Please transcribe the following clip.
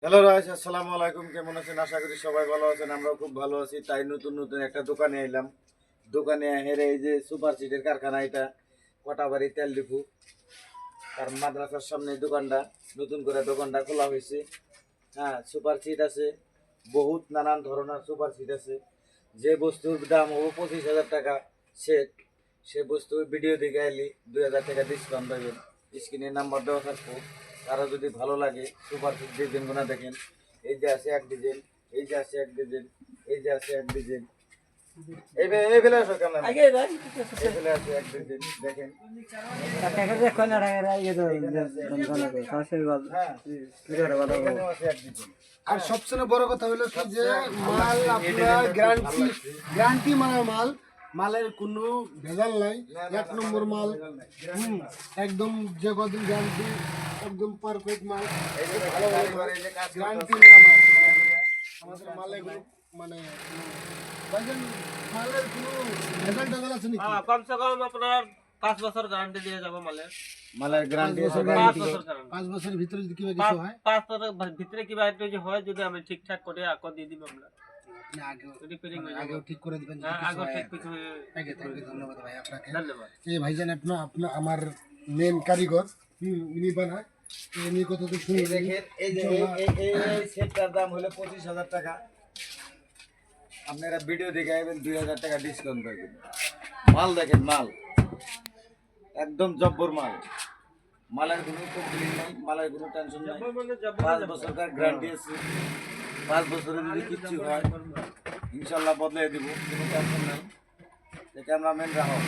Hello rice, আসসালামু আলাইকুম। কেমন আছেন? আশা করি সবাই ভালো আছেন। আমরাও খুব ভালো আছি। তাই নতুন নতুন একটা দোকানে এলাম। দোকানে হেরে এই যে সুপার সিটের কারখানা, এটা কটাবাড়ি তেল ডিপু, তার মাদ্রাসার সামনে দোকানটা, নতুন করে দোকানটা খোলা হয়েছে। হ্যাঁ, সুপার সিট আছে, বহুত নানান ধরনের সুপার সিট আছে। যে বস্তুর দাম হবো 25,000 টাকা সেট, সে বস্তুর ভিডিও দেখে আইলি 2,000 টাকা ডিসকাউন্ট পাবেন। স্ক্রিনে নাম্বার দেওয়া থাকবো। তারা যদি ভালো লাগে সুপার সিট ডিজাইনগুলো দেখেন। এই যে আছে এক ডিজাইন, এই যে আছে এক ডিজাইন, এই যে আছে এক ডিজাইন, এই বেলা আসো কেমন, এই বেলা আছে এক ডিজাইন দেখেন। হ্যাঁ, এখানেও আছে এক ডিজাইন। আর সবচেয়ে বড় কথা হলো কি যে মাল আপনার গ্যারান্টি মাল মালের কোনো ভেজাল নাই, এক নম্বর মাল। একদম যে কদিন গ্যারান্টি, একদম পারফেক্ট মাল, এই যে ভালো ভালো এই যে কাজ গ্যারান্টি করতেছে। মাল। আমাদের মালে এগুলো মানে ভাইজান মালের কোনো ভেজাল টেজাল আছে নাকি? হ্যাঁ, কম সে কম আপনার 5 বছর গ্যারান্টি দিয়ে যাবো মালের। মালের গ্যারান্টি 5 বছর 5 গ্যারান্টি। বছর গ্যারান্টি। 5 বছরের ভিতরে যদি কিবা কিছু হয় 5 বছর ভিতরে কি বাইরে যে হয়, যদি আমি ঠিকঠাক করে আকো দিয়ে দিব আমরা। না, আগেও রিপেয়ারিং হয়ে আগেও যাবে। ঠিক করে দিবেন যদি হ্যাঁ, কিছু আগো হয়। ঠিক কিছু থ্যাংক ইউ, ধন্যবাদ ভাই আপনাকে। ধন্যবাদ। এই ভাইজান আপনার আমার মেন কারিগর, ইনি বানায়। তো ইনি কত তো এই শুনলেন। দেখেন, এই যে এই সেটটার দাম হলো 25,000 টাকা। আপনারা ভিডিও দেখে আসবেন, 2,000 টাকা ডিসকাউন্ট পাবেন। মাল দেখেন, মাল একদম জব্বর মাল। মালের কোনো কমপ্লেন নাই, মালের কোনো টেনশন নাই। 5 বছরকার গ্যারান্টি আছে। 5 বছরে যদি কিচ্ছু হয় ইনশাল্লাহ বদলে দিব, কোনো টেনশন নাই। ক্যামেরাম্যান রাখো।